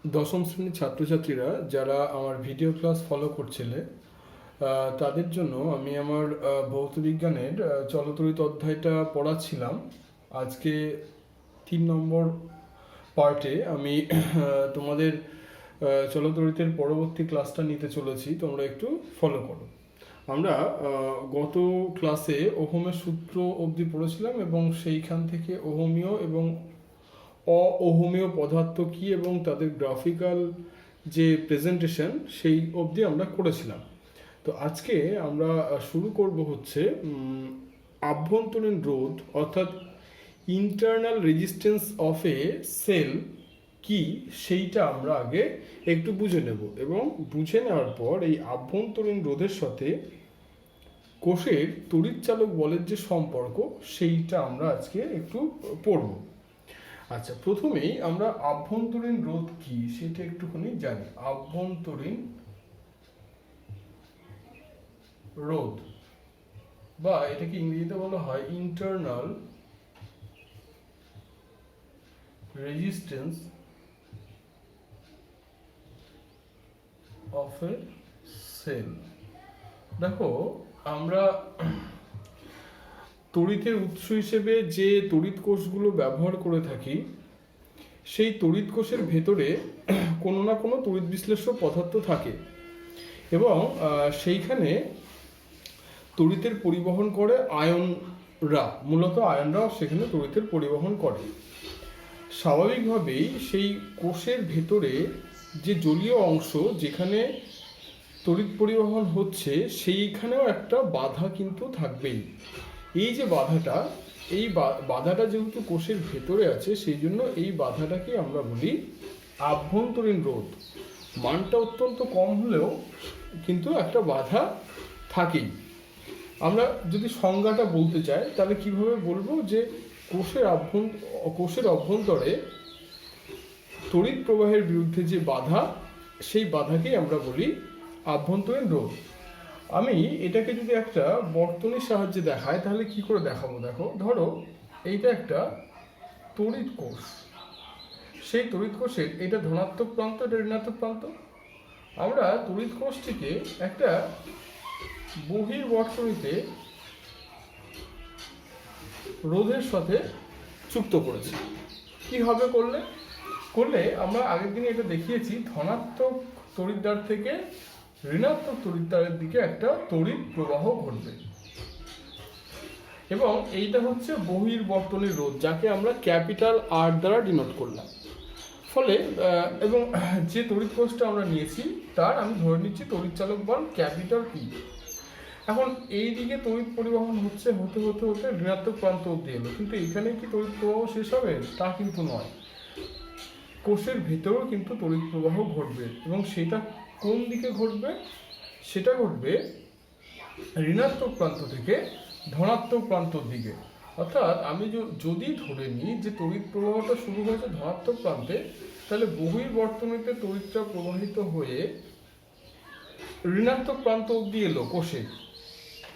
দশম শ্রেণীর ছাত্রছাত্রীরা যারা আমার ভিডিও ক্লাস ফলো করছিলে তাদের জন্য আমি আমার ভৌতবিজ্ঞানের চলতরিত অধ্যায়টা পড়াচ্ছিলাম। আজকে 3 নম্বর পার্টে আমি তোমাদের চলতরিতের পরবর্তী ক্লাসটা নিতে চলেছি, তোমরা একটু ফলো করো। আমরা গত ক্লাসে ওহমের সূত্র অবধি পড়েছিলাম এবং সেইখান থেকে ওহমীয় এবং অওহমীয় পদার্থ কী এবং তাদের গ্রাফিক্যাল যে প্রেজেন্টেশন সেই অবধি আমরা করেছিলাম। তো আজকে আমরা শুরু করব হচ্ছে আভ্যন্তরীণ রোধ অর্থাৎ internal resistance of a cell কি সেইটা আমরা আগে একটু বুঝে নেব এবং বুঝে নেওয়ার পর এই আভ্যন্তরীণ রোধের সাথে কোষের তড়িৎচালক বলের যে সম্পর্ক সেইটা আমরা আজকে একটু পড়ব। আচ্ছা, প্রথমেই আমরা আভ্যন্তরীণ রোধ কি সেটা একটুখানি জানি। আভ্যন্তরীণ রোধ বা এটাকে ইংরেজিতে বলা হয় internal resistance of a cell. দেখো, আমরা তড়িতের উৎস হিসেবে যে তড়িৎ কোষগুলো ব্যবহার করে থাকি সেই তড়িৎ কোষের ভেতরে কোনো না কোনো তড়িৎ বিশ্লেষ্য পদার্থ থাকে এবং সেইখানে তড়িতের পরিবহন করে আয়নরা, মূলত আয়নরা সেখানে তড়িতের পরিবহন করে। স্বাভাবিকভাবেই সেই কোষের ভেতরে যে জলীয় অংশ যেখানে তড়িৎ পরিবহন হচ্ছে সেইখানেও একটা বাধা কিন্তু থাকবেই। এই যে বাধাটা, এই বাধাটা যেহেতু কোষের ভেতরে আছে সেই জন্য এই বাধাটাকে আমরা বলি আভ্যন্তরীণ রোধ। মানটা অত্যন্ত কম হলেও কিন্তু একটা বাধা থাকেই। আমরা যদি সংজ্ঞাটা বলতে চাই তাহলে কিভাবে বলবো যে কোষের অভ্যন্তরে তড়িৎ প্রবাহের বিরুদ্ধে যে বাধা সেই বাধাকেই আমরা বলি আভ্যন্তরীণ রোধ। আমি এটাকে যদি একটা বর্তনীর সাহায্যে দেখাই তাহলে কি করে দেখাবো? দেখো, ধরো এইটা একটা তড়িৎ কোষ, সেই তড়িৎ কোষের এটা ধনাত্মক প্রান্ত, এটা ঋণাত্মক প্রান্ত। আমরা তড়িৎ কোষটিকে একটা বহির্বর্তনীতে রোধের সাথে যুক্ত করেছি। কিভাবে করলে আমরা আগের দিনে এটা দেখিয়েছি, ধনাত্মক তড়িৎদ্বার থেকে ঋণাত্মক তড়িৎদ্বারের দিকে একটা তড়িৎ প্রবাহ ঘটবে এবং এইটা হচ্ছে বহির্বর্তনীর রোধ, যাকে আমরা ক্যাপিটাল আর দ্বারা ডিনোট করলাম। ফলে এবং যে তড়িৎ কোষটা আমরা নিয়েছি তার আমি ধরে নিচ্ছি তড়িৎচালক বল ক্যাপিটাল ই। এখন এই দিকে তড়িৎ পরিবহন হতে হতে ঋণাত্মক প্রান্ত অবধি এলো, কিন্তু এখানে কি তড়িৎ প্রবাহ শেষ হবে? তা কিন্তু নয়। কোষের ভেতরেও কিন্তু তড়িৎ প্রবাহ ঘটবে এবং সেটা কোন দিকে ঘটবে? সেটা ঘটবে ঋণাত্মক প্রান্ত থেকে ধনাত্মক প্রান্তর দিকে। অর্থাৎ আমি যদি ধরে নিই যে তড়িৎ প্রবাহটা শুরু হয়েছে ধনাত্মক প্রান্তে, তাহলে বহির্বর্তনীতে তড়িৎটা প্রবাহিত হয়ে ঋণাত্মক প্রান্ত অবধি এলো কোষে,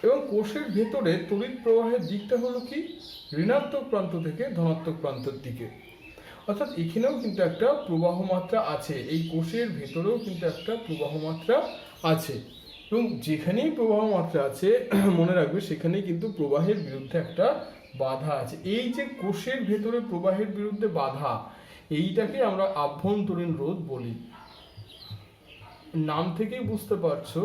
এবং কোষের ভেতরে তড়িৎ প্রবাহের দিকটা হলো কি ঋণাত্মক প্রান্ত থেকে ধনাত্মক প্রান্তের দিকে। অর্থাৎ এখানেও কিন্তু একটা প্রবাহ মাত্রা আছে, এই কোষের ভেতরেও কিন্তু একটা প্রবাহ মাত্রা আছে এবং যেখানেই প্রবাহ মাত্রা আছে মনে রাখবে সেখানেই কিন্তু প্রবাহের বিরুদ্ধে একটা বাধা আছে। এই যে কোষের ভেতরে প্রবাহের বিরুদ্ধে বাধা, এইটাকে আমরা আভ্যন্তরীণ রোধ বলি। নাম থেকেই বুঝতে পারছো।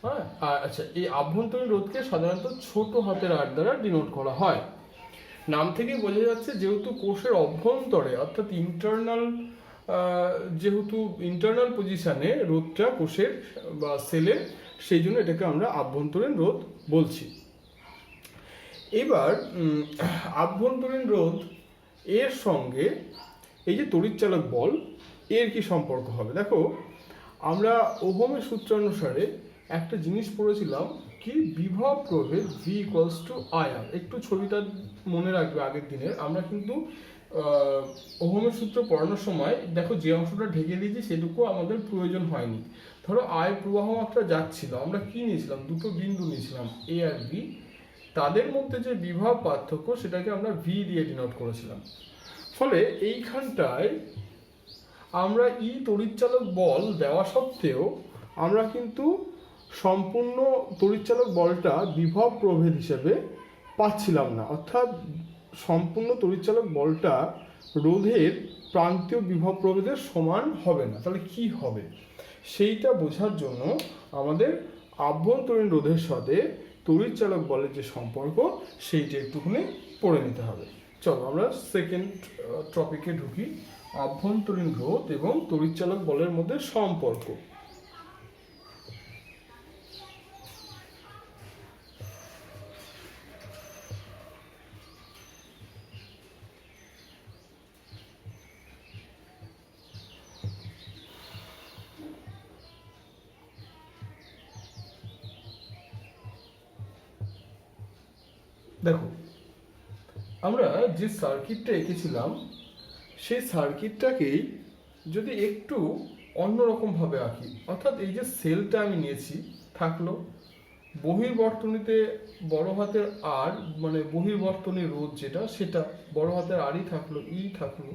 হ্যাঁ, আচ্ছা, এই আভ্যন্তরীণ রোধকে সাধারণত ছোট হাতের আর দ্বারা ডিনোট করা হয়। নাম থেকেই বোঝা যাচ্ছে যেহেতু কোষের অভ্যন্তরে অর্থাৎ যেহেতু ইন্টারনাল পজিশনে রোধটা কোষের বা সেলের, সেই জন্য এটাকে আমরা আভ্যন্তরীণ রোধ বলছি। এবার আভ্যন্তরীণ রোধ এর সঙ্গে এই যে তড়িৎচালক বল এর কি সম্পর্ক হবে? দেখো, আমরা ওহমের সূত্রানুসারে একটা জিনিস পড়েছিলাম কি, বিভব প্রভেদ V = IR। একটু ছবিটা মনে রাখবে আগের দিনের। আমরা কিন্তু ওহমের সূত্র পড়ানোর সময় দেখো যে অংশটা ঢেকে দিয়েছি সেটুকু আমাদের প্রয়োজন হয়নি। ধরো আয় প্রবাহ মাত্রা যাচ্ছিল, আমরা কি নিয়েছিলাম? দুটো বিন্দু নিয়েছিলাম A আর B, তাদের মধ্যে যে বিভব পার্থক্য সেটাকে আমরা V দিয়ে ডিনোট করেছিলাম। ফলে এইখানটায় আমরা তড়িৎচালক বল দেওয়া সত্ত্বেও আমরা কিন্তু সম্পূর্ণ তড়িৎচালক বলটা বিভব প্রভেদ হিসেবে পাচ্ছিলাম না, অর্থাৎ সম্পূর্ণ তড়িৎচালক বলটা রোধের প্রান্তীয় বিভব প্রভেদের সমান হবে না। তাহলে কি হবে সেইটা বোঝার জন্য আমাদের আভ্যন্তরীণ রোধের সাথে তড়িৎচালক বলের যে সম্পর্ক সেইটা একটুখানি পড়ে নিতে হবে। চলো আমরা সেকেন্ড টপিকে ঢুকি, আভ্যন্তরীণ রোধ এবং তড়িৎচালক বলের মধ্যে সম্পর্ক। দেখো, আমরা যে সার্কিটটা এঁকেছিলাম সেই সার্কিটটাকেই যদি একটু অন্যরকমভাবে আঁকি, অর্থাৎ এই যে সেলটা আমি নিয়েছি থাকলো, বহির্বর্তনীতে বড় হাতের আর মানে বহির্বর্তনী রোধ যেটা সেটা বড় হাতের আরই থাকলো, থাকলো।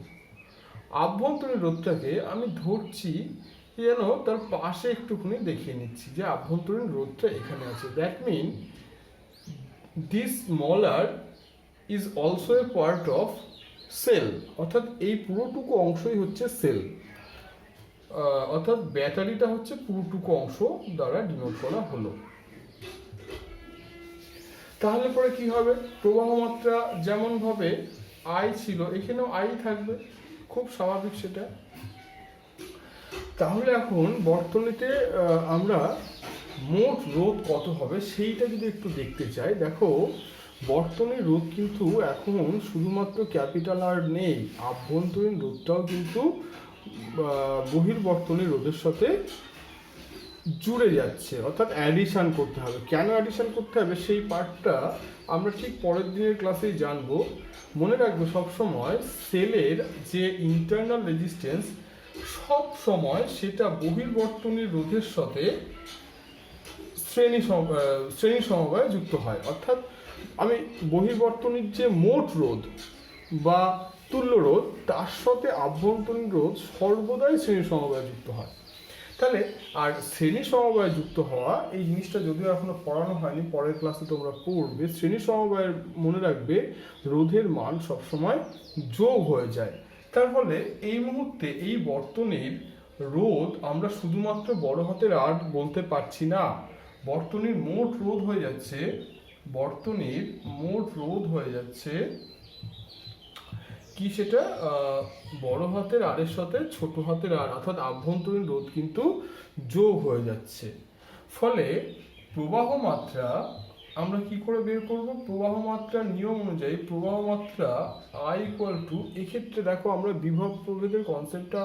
আভ্যন্তরীণ রোধটাকে আমি ধরছি যেন তার পাশে একটুখানি দেখিয়ে নিচ্ছি যে আভ্যন্তরীণ রোধটা এখানে আছে। That mean this small r is also a part of cell, অর্থাৎ এই পুরোটুকু অংশই হচ্ছে সেল, অর্থাৎ ব্যাটারিটা হচ্ছে পুরোটুকু অংশ দ্বারা ডিনোট করা হলো। তাহলে পরে কি হবে, প্রবাহ মাত্রা যেমন ভাবে আই ছিল এখানেও আই থাকবে, খুব স্বাভাবিক সেটা। তাহলে এখন বর্তনীতে আমরা মোট রোধ কত হবে সেইটা যদি একটু দেখতে চাই, দেখো বর্তনীর রোধ কিন্তু এখন শুধুমাত্র ক্যাপিটাল আর নেই, আভ্যন্তরীণ রোধটাও কিন্তু বহির্বর্তনীর রোধের সাথে জুড়ে যাচ্ছে, অর্থাৎ অ্যাডিশন করতে হবে। কেন অ্যাডিশন করতে হবে সেই পার্টটা আমরা ঠিক পরের দিনের ক্লাসেই জানবো। মনে রাখবো সবসময় সেলের যে ইন্টারনাল রেজিস্ট্যান্স সব সময় সেটা বহির্বর্তনীর রোধের সাথে শ্রেণী সমবায়ে যুক্ত হয়, অর্থাৎ আমি বহির্বর্তনীর যে মোট রোধ বা তুল্য রোধ তার সাথে আভ্যন্তরীণ রোধ সর্বদাই শ্রেণী সমবায়ে যুক্ত হয়। তাহলে আর শ্রেণী সমবায়ে যুক্ত হওয়া এই জিনিসটা যদিও এখনো পড়ানো হয়নি, পরের ক্লাসে তোমরা পড়বে। শ্রেণী সমবায়ের মনে রাখবে রোধের মান সবসময় যোগ হয়ে যায়। তার ফলে এই মুহূর্তে এই বর্তনীর রোধ আমরা শুধুমাত্র বড় হাতের আর বলতে পারছি না, বর্তনীর মোট রোধ হয়ে যাচ্ছে, বর্তনীর মোট রোধ হয়ে যাচ্ছে কি সেটা বড় হাতের আর এর সাথে ছোট হাতের আর, অর্থাৎ আভ্যন্তরীণ রোধ কিন্তু যোগ হয়ে যাচ্ছে। ফলে প্রবাহ মাত্রা আমরা কি করে বের করব, প্রবাহ মাত্রার নিয়ম অনুযায়ী প্রবাহ মাত্রা আই ইকুয়াল টু, এক্ষেত্রে দেখো আমরা বিভব প্রভেদের কনসেপ্টটা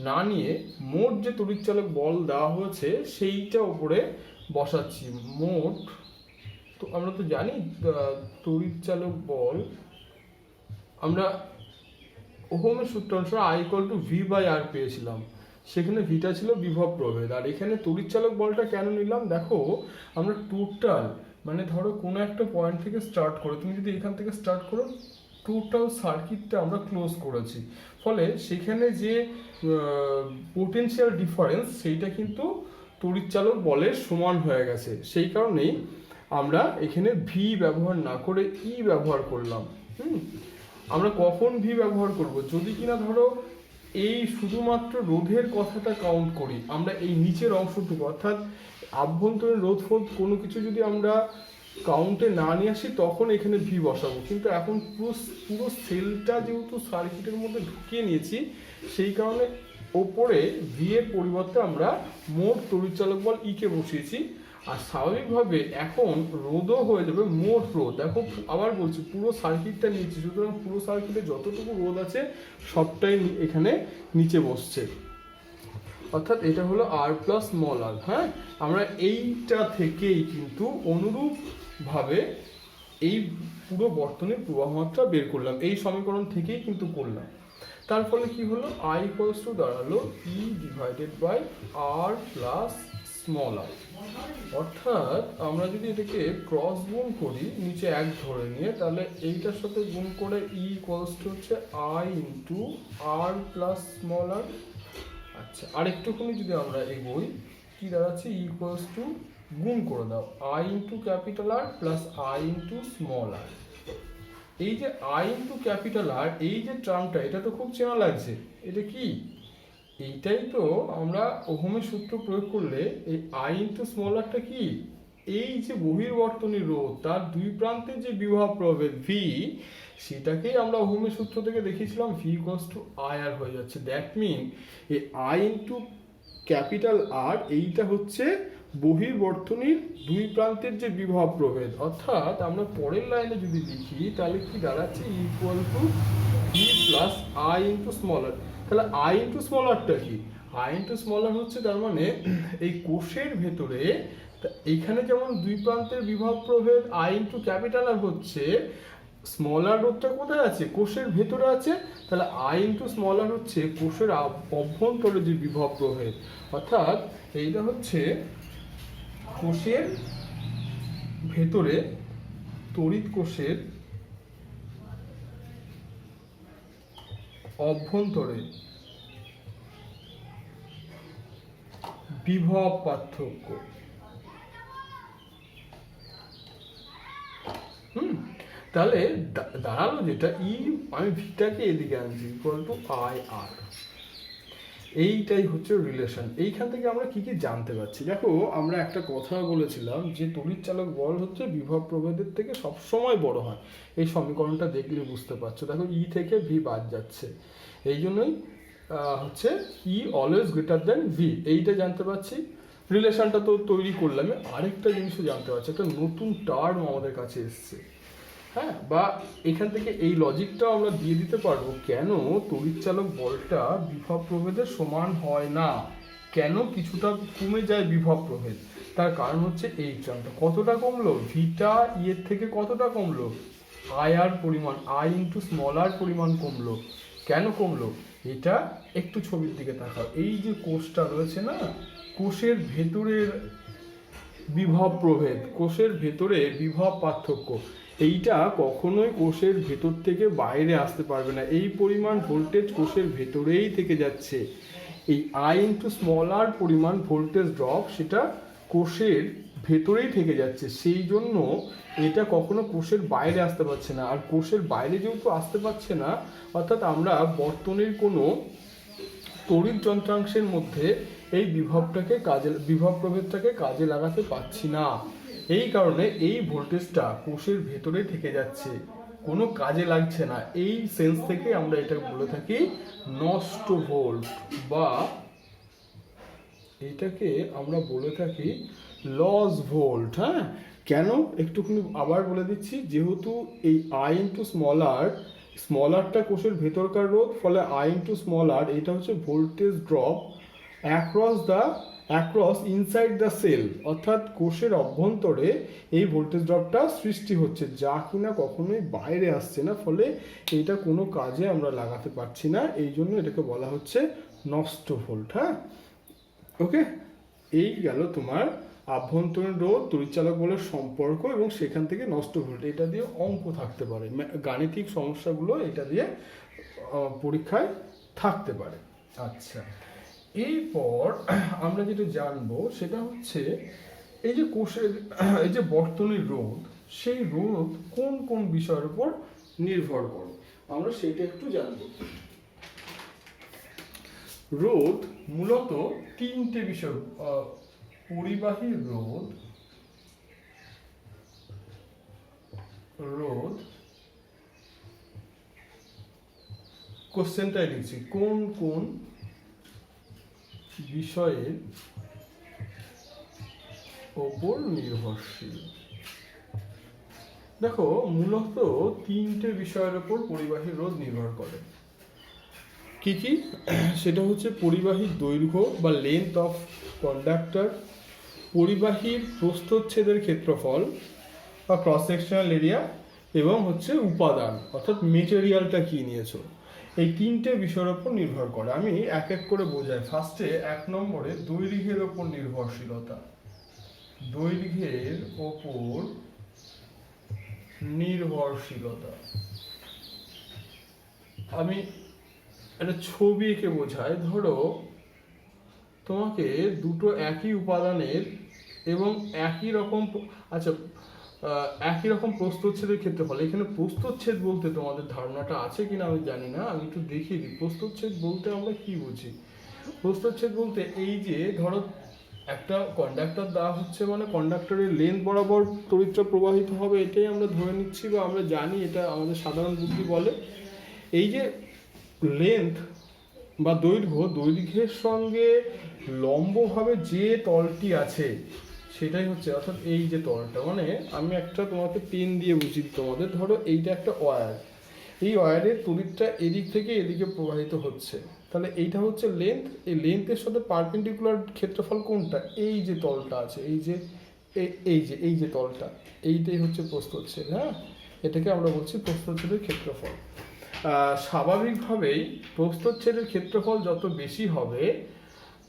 না নিয়ে মোট যে তড়িৎচালক বল দেওয়া হয়েছে সেইটা উপরে বসাচ্ছি। মোট তো আমরা তো জানি তড়িৎচালক বল আমরা ওহমের সূত্র অনুসারে I equal to V by R পেয়েছিলাম, সেখানে ভিটা ছিল বিভব প্রভেদ। আর এখানে তড়িৎচালক বলটা কেন নিলাম, দেখো আমরা টোটাল মানে ধরো কোনো একটা পয়েন্ট থেকে স্টার্ট করে, তুমি যদি এখান থেকে স্টার্ট করো টোটাল সার্কিটটা আমরা ক্লোজ করেছি, ফলে সেখানে যে পোটেনশিয়াল ডিফারেন্স সেইটা কিন্তু তড়িৎচালক বলের সমান হয়ে গেছে। সেই কারণেই আমরা এখানে ভি ব্যবহার না করে ব্যবহার করলাম। আমরা কখন ভি ব্যবহার করব, যদি কিনা ধরো এই শুধুমাত্র রোধের কথাটা কাউন্ট করি, আমরা এই নিচের অংশটুকু অর্থাৎ আভ্যন্তরীণ রোধ ফোধ কোনো কিছু যদি আমরা কাউন্টে না নিয়ে আসি তখন এখানে ভি বসাবো। কিন্তু এখন পুরো সেলটা যেহেতু সার্কিটের মধ্যে ঢুকিয়ে নিয়েছি সেই কারণে ওপরে ভি এর পরিবর্তে আমরা মোট তড়িৎচালক বল কে বসিয়েছি। আর স্বাভাবিকভাবে এখন রোধও হয়ে যাবে মোট রোধ। দেখো আবার বলছি পুরো সার্কিটটা নিয়েছি, সুতরাং পুরো সার্কিটে যতটুকু রোধ আছে সবটাই এখানে নিচে বসছে, অর্থাৎ এটা হলো আর প্লাস স্মল আর। হ্যাঁ, আমরা এইটা থেকেই কিন্তু অনুরূপভাবে এই পুরো বর্তনীর প্রবাহ মাত্রা বের করলাম, এই সমীকরণ থেকেই কিন্তু করলাম। তার ফলে কি হলো, আই ইকুয়ালস টু দাঁড়ালো E divided by R plus small R. অর্থাৎ আমরা যদি এটাকে ক্রস গুণ করি নিচে 1 ধরে নিয়ে, তাহলে এইটার সাথে গুণ করে ই ইকুয়ালস টু হচ্ছে I into R plus small R. আচ্ছা, আরেকটুখানি যদি আমরা এগোই, কি দাঁড়াচ্ছে, ই ইকুয়ালস টু গুণ করে দাও I into capital R plus I into small R. এই যে আই ইন্টু ক্যাপিটাল আর, এই যে টার্মটা, এটা তো খুব চেনা লাগছে। এটা কি? এইটাই তো আমরা ওহমের সূত্র প্রয়োগ করলে এই আই ইন্টু স্মল আরটা কি, এই যে বহির্বর্তনী রোধ তার দুই প্রান্তে যে বিভব প্রভেদ ভি, সেটাকেই আমরা ওহমের সূত্র থেকে দেখিয়েছিলাম ভি ইকুয়ালস টু আই আর হয়ে যাচ্ছে। দ্যাট মিন এই আই ইন্টু ক্যাপিটাল আর, এইটা হচ্ছে বহির্বর্তনীর দুই প্রান্তের যে বিভব প্রভেদ। অর্থাৎ আমরা পরের লাইনে যদি লিখি তাহলে কি দাঁড়াচ্ছে, equal to V plus I into small R. তাহলে আই ইন্টু স্মল আরটা কি? আই ইন্টু স্মল আর হচ্ছে তার মানে এই কোষের ভেতরে এইখানে যেমন দুই প্রান্তের বিভব প্রভেদ আই ইন্টু ক্যাপিটাল আর হচ্ছে, স্মল আর রোধটা কোথায় আছে? কোষের ভেতরে আছে। তাহলে আই ইন্টু স্মল আর হচ্ছে কোষের অভ্যন্তরে যে বিভব প্রভেদ। অর্থাৎ এইটা হচ্ছে কোষের ভেতরে তড়িৎ কোষের অভ্যন্তরে বিভব পার্থক্য। তাহলে দাঁড়ালো যেটা ই, আমি ভিটাকে এদিকে আনছি, ইকুয়াল টু আই আর। এইটাই হচ্ছে রিলেশন। এইখান থেকে আমরা কি কি জানতে পারছি? দেখো, আমরা একটা কথা বলেছিলাম যে তড়িৎ চালক বল হচ্ছে বিভব প্রভেদের থেকে সবসময় বড় হয়। এই সমীকরণটা দেখলে বুঝতে পারছো। দেখো, ই থেকে ভি বাদ যাচ্ছে, এই জন্যই হচ্ছে ই অলওয়েজ গ্রেটার দেন ভি। এইটা জানতে পারছি। রিলেশনটা তো তৈরি করলাম। আরেকটা জিনিসও জানতে পারছি, একটা নতুন টার্ম আমাদের কাছে এসছে। হ্যাঁ, বা এখান থেকে এই লজিকটাও আমরা দিয়ে দিতে পারবো কেন তড়িৎচালক বলটা বিভব প্রভেদের সমান হয় না, কেন কিছুটা কমে যায় বিভব প্রভেদ। তার কারণ হচ্ছে এই টার্মটা কতটা কমলো, ভিটা ইয়ের থেকে কতটা কমলো, আই আর পরিমাণ, আই ইন্টু স্মল আর পরিমাণ কমলো। কেন কমলো? এটা একটু ছবির দিকে তাকাও। এই যে কোষটা রয়েছে না, কোষের ভেতরের বিভব প্রভেদ, কোষের ভেতরে বিভব পার্থক্য, এইটা কখনোই কোষের ভেতর থেকে বাইরে আসতে পারবে না। এই পরিমাণ ভোল্টেজ কোষের ভেতরেই থেকে যাচ্ছে। এই আই ইন্টু স্মল আর পরিমাণ ভোল্টেজ ড্রপ, সেটা কোষের ভেতরেই থেকে যাচ্ছে। সেই জন্য এটা কখনো কোষের বাইরে আসতে পারছে না। আর কোষের বাইরে যেহেতু আসতে পারছে না, অর্থাৎ আমরা বর্তনীর কোনো তড়িৎ যন্ত্রাংশের মধ্যে এই বিভব প্রভেদটাকে কাজে লাগাতে পারছি না। এই কারণে এই ভোল্টেজটা কোষের ভেতরে থেকে যাচ্ছে, কোনো কাজে লাগছে না। এই সেন্স থেকে আমরা এটা বলে থাকি নষ্ট ভোল্ট, বা এটাকে আমরা বলে থাকি লস ভোল্ট। হ্যাঁ, কেন একটুখানি আবার বলে দিচ্ছি। যেহেতু এই আই ইন্টু স্মল আরটা কোষের ভেতরকার রোধ, ফলে আই ইন্টু স্মল আর এটা হচ্ছে voltage drop across inside the cell, অর্থাৎ কোষের অভ্যন্তরে এই ভোল্টেজ ড্রপটা সৃষ্টি হচ্ছে, যা কিনা কখনোই বাইরে আসছে না। ফলে এইটা কোনো কাজে আমরা লাগাতে পারছি না। এই জন্য এটাকে বলা হচ্ছে নষ্ট ভোল্ট। হ্যাঁ, ওকে, এই গেল তোমার আভ্যন্তরীণ রোধ তড়িৎচালক বলের সম্পর্ক, এবং সেখান থেকে নষ্ট ভোল্ট। এটা দিয়ে অঙ্ক থাকতে পারে, গাণিতিক সমস্যাগুলো এটা দিয়ে পরীক্ষায় থাকতে পারে। আচ্ছা, এরপর আমরা যেটা জানবো সেটা হচ্ছে এই যে কোষের এই যে বর্তনীর রোধ, সেই রোধ কোন কোন বিষয়ের উপর নির্ভর করে, আমরা সেটা একটু জানবো। রোধ মূলত তিনটে বিষয়, পরিবাহী রোধ কোশ্চেনটাই লিখছি, কোন কোন বিষয়ের ওপর নির্ভরশীল। দেখো, মূলত তিনটে বিষয়ের ওপর পরিবাহী রোধ নির্ভর করে। কি কি? সেটা হচ্ছে পরিবাহীর দৈর্ঘ্য বা লেন্থ অফ কন্ডাক্টর, পরিবাহীর প্রস্থচ্ছেদের ক্ষেত্রফল বা ক্রস সেকশনাল এরিয়া, এবং হচ্ছে উপাদান, অর্থাৎ মেটেরিয়ালটা কি নিয়েছো। এই তিনটে বিষয়ের উপর নির্ভর করে। আমি এক এক করে বোঝাই। ফার্স্টে 1 নম্বরে দৈর্ঘ্যের ওপর নির্ভরশীলতা। দৈর্ঘ্যের ওপর নির্ভরশীলতা, আমি একটা ছবি এঁকে বোঝাই। ধরো তোমাকে দুটো একই উপাদানের এবং একই রকম একই রকম প্রস্থচ্ছেদের ক্ষেত্রফল। এখানে প্রস্থচ্ছেদ বলতে তোমাদের ধারণাটা আছে কিনা আমি জানি না, আমি একটু দেখিয়ে দিই। প্রস্থচ্ছেদ বলতে আমরা কি বুঝি? প্রস্থচ্ছেদ বলতে এই যে ধরো একটা কন্ডাক্টর দেওয়া হচ্ছে, মানে কন্ডাক্টরের লেন্থ বরাবর তড়িৎটা প্রবাহিত হবে, এটাই আমরা ধরে নিচ্ছি বা আমরা জানি, এটা আমাদের সাধারণ বুদ্ধি বলে। এই যে লেন্থ বা দৈর্ঘ্যের সঙ্গে লম্বভাবে যে তলটি আছে সেটাই হচ্ছে, অর্থাৎ এই যে তলটা, মানে আমি একটা তোমাকে পেন দিয়ে বুঝি তোমাদের। ধরো এইটা একটা ওয়্যার, এই ওয়্যারের তড়িৎটা এদিক থেকে এদিকে প্রবাহিত হচ্ছে, তাহলে এইটা হচ্ছে লেন্থ। এই লেন্থের সাথে পারপেন্ডিকুলার ক্ষেত্রফল কোনটা? এই যে তলটা আছে, এই যে তলটা, এইটাই হচ্ছে প্রস্থচ্ছেদ। হ্যাঁ, এটাকে আমরা বলছি প্রস্থচ্ছেদের ক্ষেত্রফল। স্বাভাবিকভাবেই প্রস্থচ্ছেদের ক্ষেত্রফল যত বেশি হবে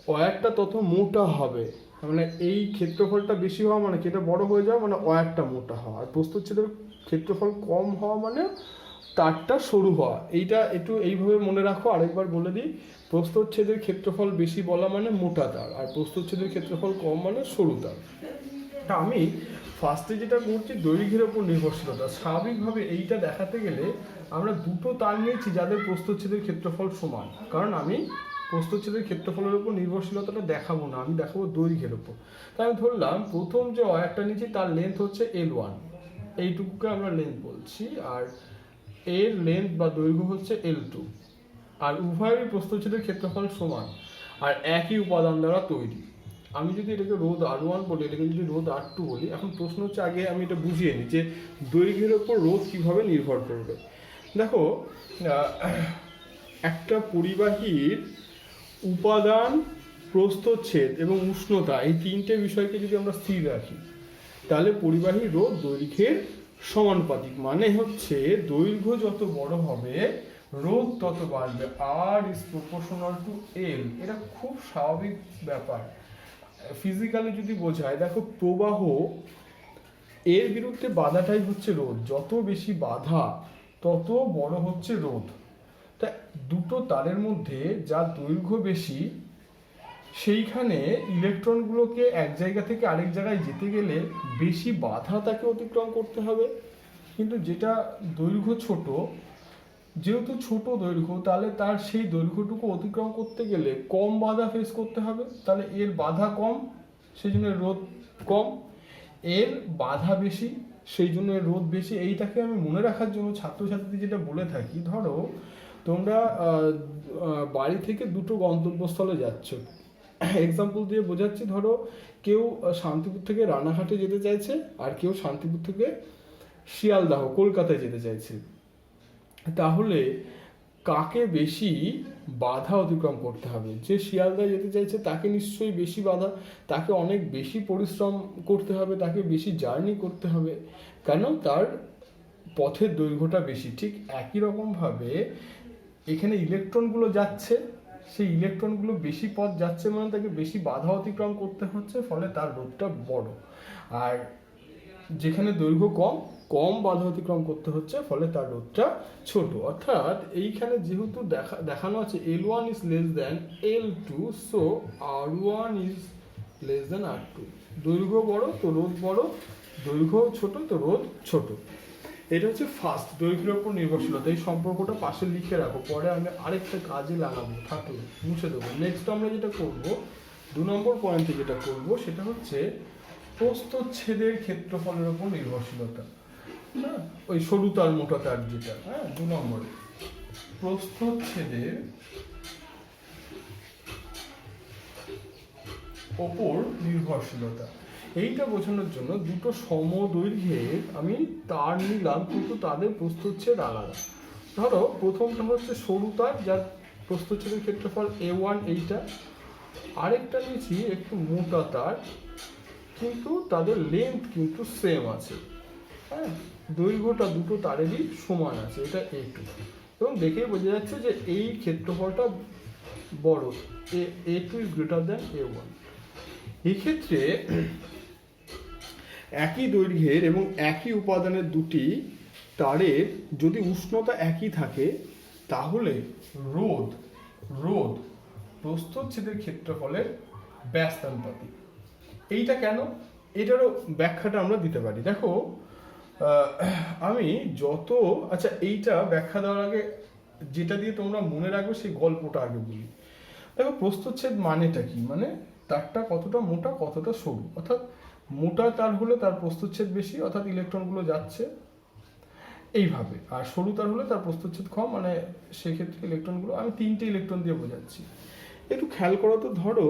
ওয়্যারটা তত মোটা হবে। মানে এই ক্ষেত্রফলটা বেশি হওয়া মানে কি, এটা বড় হয়ে যাওয়া মানে ওয়্যারটা মোটা হওয়া। আর প্রস্থচ্ছেদের ক্ষেত্রফল কম হওয়া মানে তারটা সরু হওয়া। এইটা একটু এইভাবে মনে রাখো। আরেকবার বলে দিই, প্রস্থচ্ছেদের ক্ষেত্রফল বেশি বলা মানে মোটা তার, আর প্রস্থচ্ছেদের ক্ষেত্রফল কম মানে সরু তার। তা আমি ফার্স্টে যেটা করছি দৈর্ঘ্যের ওপর নির্ভরশীলতা। স্বাভাবিকভাবে এইটা দেখাতে গেলে আমরা দুটো তার নিয়েছি যাদের প্রস্থচ্ছেদের ক্ষেত্রফল সমান, কারণ আমি প্রস্থচ্ছেদের ক্ষেত্রফলের উপর নির্ভরশীলতাটা দেখাবো না, আমি দেখাবো দৈর্ঘ্যের উপর। তাই আমি ধরলাম প্রথম যে ওয়্যারটা নিয়েছি তার লেন্থ হচ্ছে L1, এইটুকুকে আমরা লেন্থ বলছি, আর এর লেন্থ বা দৈর্ঘ্য হচ্ছে L2, আর উভয়েরই প্রস্থচ্ছেদের ক্ষেত্রফল সমান আর একই উপাদান দ্বারা তৈরি। আমি যদি এটাকে রোধ R1 বলি, এটাকে যদি রোধ R2 বলি, এখন প্রশ্ন হচ্ছে আগে আমি এটা বুঝিয়ে নিই যে দৈর্ঘ্যের ওপর রোধ কীভাবে নির্ভর করবে। দেখো, একটা পরিবাহীর উপাদান, প্রস্থচ্ছেদ এবং উষ্ণতা, এই তিনটে বিষয়কে যদি আমরা স্থির রাখি তাহলে পরিবাহীর রোধ দৈর্ঘ্যের সমানুপাতিক। মানে হচ্ছে দৈর্ঘ্য যত বড় হবে রোধ তত বাড়বে। R is proportional to L, এটা খুব স্বাভাবিক ব্যাপার। ফিজিক্যালি যদি বোঝায়, দেখো প্রবাহ এর বিরুদ্ধে বাধাটাই হচ্ছে রোধ, যত বেশি বাধা তত বড় হচ্ছে রোধ। তা দুটো তারের মধ্যে যা দৈর্ঘ্য বেশি সেইখানে ইলেকট্রনগুলোকে এক জায়গা থেকে আরেক জায়গায় যেতে গেলে বেশি বাধা তাকে অতিক্রম করতে হবে। কিন্তু যেটা দৈর্ঘ্য ছোট, যেহেতু ছোট দৈর্ঘ্য, তাহলে তার সেই দৈর্ঘ্যটুকু অতিক্রম করতে গেলে কম বাধা ফেস করতে হবে, তাহলে এর বাধা কম সেই জন্য রোধ কম, এর বাধা বেশি সেই জন্য এর রোধ বেশি। এইটাকে আমি মনে রাখার জন্য ছাত্রছাত্রীদের যেটা বলে থাকি, ধরো তোমরা বাড়ি থেকে দুটো গন্তব্যস্থলে যাচ্ছ, এক্সাম্পল দিয়ে বোঝাচ্ছি। ধরো কেউ শান্তিপুর থেকে রানাঘাটে যেতে চাইছে আর কেউ শান্তিপুর থেকে শিয়ালদাহ কলকাতায় যেতে চাইছে, তাহলে কাকে বেশি বাধা অতিক্রম করতে হবে? যে শিয়ালদা যেতে চাইছে তাকে নিশ্চয়ই বেশি বাধা, তাকে অনেক বেশি পরিশ্রম করতে হবে, তাকে বেশি জার্নি করতে হবে, কেন? তার পথের দৈর্ঘ্যটা বেশি। ঠিক একই রকমভাবে এখানে ইলেকট্রনগুলো যাচ্ছে, সেই ইলেকট্রনগুলো বেশি পথ যাচ্ছে মানে তাকে বেশি বাধা অতিক্রম করতে হচ্ছে, ফলে তার রোধটা বড়। আর যেখানে দৈর্ঘ্য কম বাধা অতিক্রম করতে হচ্ছে, ফলে তার রোধটা ছোট। অর্থাৎ এইখানে যেহেতু দেখানো আছে L1 is less than L2, so R1 is less than R2। দৈর্ঘ্য বড় তো রোধ বড়, দৈর্ঘ্য ছোট তো রোধ ছোট। এটা হচ্ছে ফার্স্ট, দৈর্ঘ্যের উপর নির্ভরশীলতা। এই সম্পর্কটা পাশে লিখে রাখো, পরে আমি আরেকটা কাজে লাগাবো, থাকলে মুছে দেবো। নেক্সট আমরা যেটা করব, 2 নম্বর পয়েন্টে যেটা করব সেটা হচ্ছে প্রস্থচ্ছেদের ক্ষেত্রফলের উপর নির্ভরশীলতা। হ্যাঁ, ওই সরু তার মোটা তার যেটা, হ্যাঁ 2 নম্বরে প্রস্থচ্ছেদের ওপর নির্ভরশীলতা। এইটা বোঝানোর জন্য দুটো সমদৈর্ঘ্যের আমি তার নিলাম, কিন্তু তাদের প্রস্থচ্ছেদ আলাদা। ধরো প্রথমটা হচ্ছে সরু তার, যার প্রস্থচ্ছেদের ক্ষেত্রফল A1, এইটা। আরেকটা নিয়েছি একটু মোটা তার, কিন্তু তাদের লেন্থ কিন্তু সেম আছে, হ্যাঁ দৈর্ঘ্যটা দুটো তারেরই সমান আছে, এটা A2। এবং দেখেই বোঝা যাচ্ছে যে এই ক্ষেত্রফলটা বড়, A2 is greater than A1। এই ক্ষেত্রে একই দৈর্ঘ্যের এবং একই উপাদানের দুটি তারের যদি উষ্ণতা একই থাকে তাহলে রোধ প্রস্থচ্ছেদের ক্ষেত্রফলের ব্যস্তানুপাতিক। এইটা কেন, এটারও ব্যাখ্যাটা আমরা দিতে পারি। দেখো আমি আচ্ছা এইটা ব্যাখ্যা দেওয়ার আগে যেটা দিয়ে তোমরা মনে রাখবে সেই গল্পটা আগে বলি। দেখো প্রস্থচ্ছেদ মানেটা কি, মানে তারটা কতটা মোটা কতটা সরু, অর্থাৎ মোটা তার হলে তার প্রস্থচ্ছেদ বেশি, অর্থাৎ ইলেকট্রনগুলো যাচ্ছে এইভাবে, আর সরু তার হলে তার প্রস্থচ্ছেদ কম, মানে সেক্ষেত্রে ইলেকট্রনগুলো, আমি 3টে ইলেকট্রন দিয়ে বোঝাচ্ছি। একটু খেয়াল করো তো, ধরো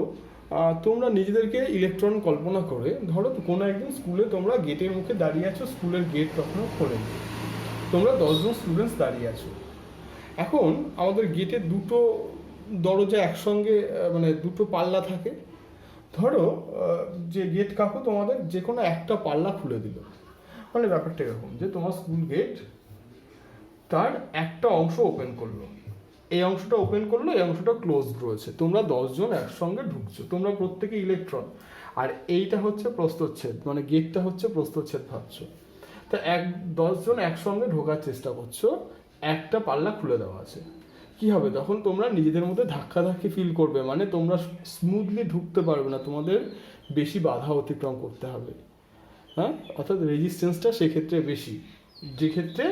তোমরা নিজেদেরকে ইলেকট্রন কল্পনা করে ধরো কোনো একদিন স্কুলে তোমরা গেটের মুখে দাঁড়িয়ে আছো, স্কুলের গেট তখনও খোলেনি, তোমরা 10 জন স্টুডেন্টস দাঁড়িয়ে আছো। এখন আমাদের গেটের দুটো দরজা একসঙ্গে, মানে দুটো পাল্লা থাকে। ধরো যে গেট কাকু তোমাদের যে কোনো একটা পাল্লা খুলে দিল, মানে ব্যাপারটা এরকম যে তোমার স্কুল গেট তার একটা অংশ ওপেন করলো, এই অংশটা ওপেন করলো, এই অংশটা ক্লোজড রয়েছে, তোমরা 10 জন একসঙ্গে ঢুকছো, তোমরা প্রত্যেকে ইলেকট্রন, আর এইটা হচ্ছে প্রস্থচ্ছেদ, মানে গেটটা হচ্ছে প্রস্থচ্ছেদ ভাবছো। তা 10 জন একসঙ্গে ঢোকার চেষ্টা করছো, একটা পাল্লা খুলে দেওয়া আছে, কি হবে তখন? তোমরা নিজেদের মধ্যে ধাক্কাধাক্কি ফিল করবে, মানে তোমরা স্মুথলি ঢুকতে পারবে না, তোমাদের বেশি বাধা অতিক্রম করতে হবে। হ্যাঁ, অর্থাৎ রেজিস্ট্যান্সটা সেক্ষেত্রে বেশি, যে ক্ষেত্রে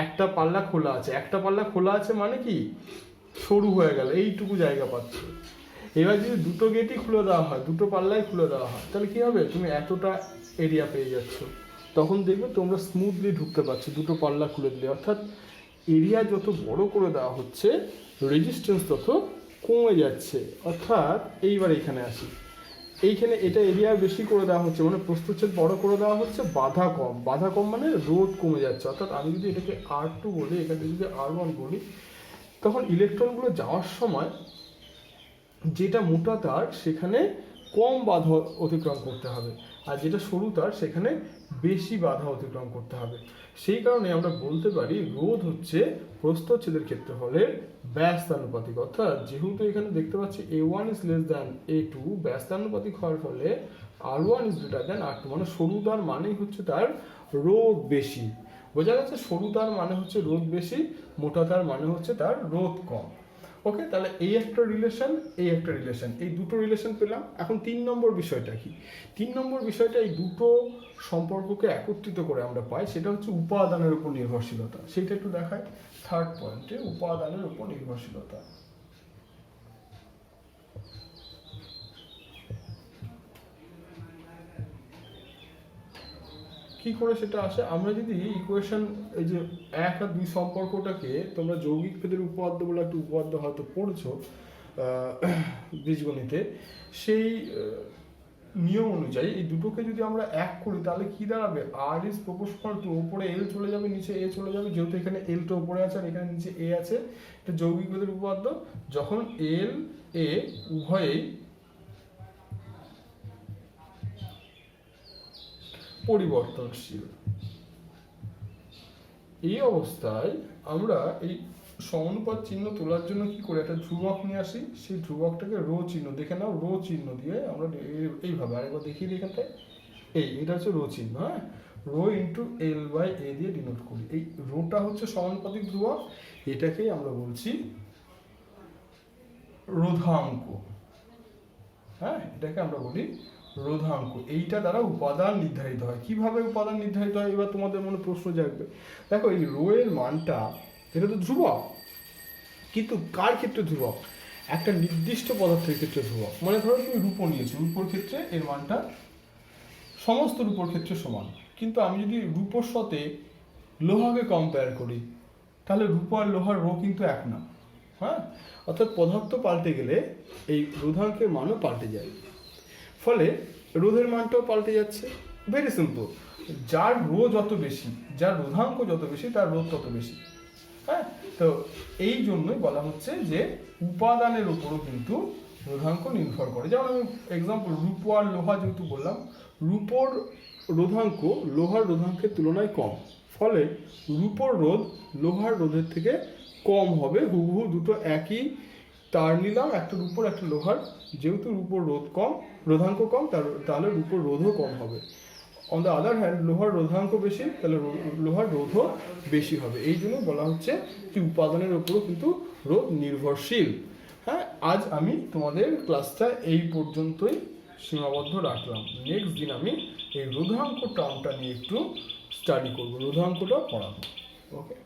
একটা পাল্লা খোলা আছে। একটা পাল্লা খোলা আছে মানে কি, সরু হয়ে গেল, এইটুকু জায়গা পাচ্ছ। এবার যদি দুটো গেটই খুলে দেওয়া হয়, দুটো পাল্লাই খুলে দেওয়া হয়, তাহলে কি হবে? তুমি এতটা এরিয়া পেয়ে যাচ্ছ, তখন দেখবে তোমরা স্মুথলি ঢুকতে পারছো দুটো পাল্লা খুলে দিলে। অর্থাৎ এরিয়া যত বড় করে দেওয়া হচ্ছে, রেজিস্ট্যান্স তত কমে যাচ্ছে। অর্থাৎ এইবার এখানে আসি, এইখানে এটা এরিয়া বেশি করে দেওয়া হচ্ছে, মানে প্রস্থচ্ছেদ বড় করে দেওয়া হচ্ছে, বাধা কম মানে রোধ কমে যাচ্ছে। অর্থাৎ আমি যদি এটাকে R2 বলি, এটাকে যদি R1 বলি, তখন ইলেকট্রনগুলো যাওয়ার সময় যেটা মোটা তার সেখানে কম বাধা অতিক্রম করতে হবে, আর যেটা সরু তার সেখানে বেশি বাধা অতিক্রম করতে হবে। সেই কারণে আমরা বলতে পারি রোধ হচ্ছে প্রস্থচ্ছেদের ক্ষেত্রফলের ব্যস্তানুপাতিক। অর্থাৎ যেহেতু এখানে দেখতে পাচ্ছি A1 is less than A2, ব্যস্তানুপাতিক হওয়ার ফলে R1 is greater than R2, মানে সরু তার মানেই হচ্ছে তার রোধ বেশি। বোঝা গেছে? সরু তার মানে হচ্ছে রোধ বেশি, মোটা তার মানে হচ্ছে তার রোধ কম। ওকে, তাহলে এই একটা রিলেশন, এই দুটো রিলেশন পেলাম। এখন 3 নম্বর বিষয়টা কি? 3 নম্বর বিষয়টা এই দুটো সম্পর্ককে একত্রিত করে আমরা পাই, সেটা হচ্ছে উপাদানের উপর নির্ভরশীলতা। সেটা একটু দেখায় থার্ড পয়েন্টে, উপাদানের উপর নির্ভরশীলতা। কি করে সেটা আসে? আমরা যদি ইকুয়েশন, এই যে 1 আর 2 সম্পর্কটাকে, তোমরা যৌগিক ভেদের উপপাদ্য বলে একটা উপপাদ্য হয়তো পড়েছো বীজগণিতে, সেই নিয়ম অনুযায়ী এই দুটোকে যদি আমরা এক করি তাহলে কি দাঁড়াবে? R ইজ প্রপোর্শনাল টু, উপরে L চলে যাবে, নিচে A চলে যাবে, যেহেতু এখানে L টা উপরে আছে আর এখানে নিচে A আছে, এটা যৌগিক ভেদের উপপাদ্য। যখন L A উভয়েই পরিবর্তনশীল, এই অবস্থায় আমরা এই সমানুপাত চিহ্ন তোলার জন্য কি করে একটা ধ্রুবক নিয়ে আসি, সেই ধ্রুবকটাকে রো চিহ্ন, দেখে নাও রো চিহ্ন দিয়ে আমরা এইভাবে আরেকবার দেখিয়ে দিই এখানটায়, এটা হচ্ছে রো চিহ্ন। হ্যাঁ, রো ইন্টু L/A দিয়ে ডিনোট করি। এই রোটা হচ্ছে সমানুপাতিক ধ্রুবক, এটাকেই আমরা বলছি রোধাঙ্ক। হ্যাঁ, এটাকে আমরা বলি রোধাঙ্ক। এইটা দ্বারা উপাদান নির্ধারিত হয়। কিভাবে উপাদান নির্ধারিত হয়? এবার তোমাদের মনে প্রশ্ন জাগবে। দেখো এই রো এর মানটা, এটা তো ধ্রুবক, কিন্তু কার ক্ষেত্রে ধ্রুবক? একটা নির্দিষ্ট পদার্থের ক্ষেত্রে ধ্রুবক। মানে ধরো তুমি রূপো নিয়েছো, রূপোর ক্ষেত্রে এর মানটা সমস্ত রূপোর ক্ষেত্রে সমান। কিন্তু আমি যদি রূপোর সাথে লোহাকে কম্পেয়ার করি, তাহলে রূপো আর লোহার রো কিন্তু এক না। হ্যাঁ, অর্থাৎ পদার্থ পাল্টে গেলে এই রোধাঙ্কের মানও পাল্টে যায়, ফলে রোধের মানটাও পাল্টে যাচ্ছে। ভেরি সিম্পল, যার রো যত বেশি, যার রোধাঙ্ক যত বেশি, তার রোধ তত বেশি। হ্যাঁ, তো এই জন্যই বলা হচ্ছে যে উপাদানের উপরও কিন্তু রোধাঙ্ক নির্ভর করে। যেমন আমি এক্সাম্পল রূপো আর লোহা যেহেতু বললাম, রূপোর রোধাঙ্ক লোহার রোধাঙ্কের তুলনায় কম, ফলে রূপোর রোধ লোহার রোধের থেকে কম হবে। হুবহু দুটো একই তার নিলাম, একটার উপর একটা লোহার, যেহেতু রূপোর রোধাঙ্ক কম তাহলে রূপোর রোধও কম হবে। অন দ্য আদার হ্যান্ড লোহার রোধাঙ্ক বেশি, তাহলে লোহার রোধও বেশি হবে। এই জন্য বলা হচ্ছে যে উপাদানের উপরও কিন্তু রোধ নির্ভরশীল। হ্যাঁ, আজ আমি তোমাদের ক্লাসটা এই পর্যন্তই সীমাবদ্ধ রাখলাম। নেক্সট দিন আমি এই রোধাঙ্ক টার্মটা নিয়ে একটু স্টাডি করবো, রোধাঙ্কটা পড়াবো। ওকে।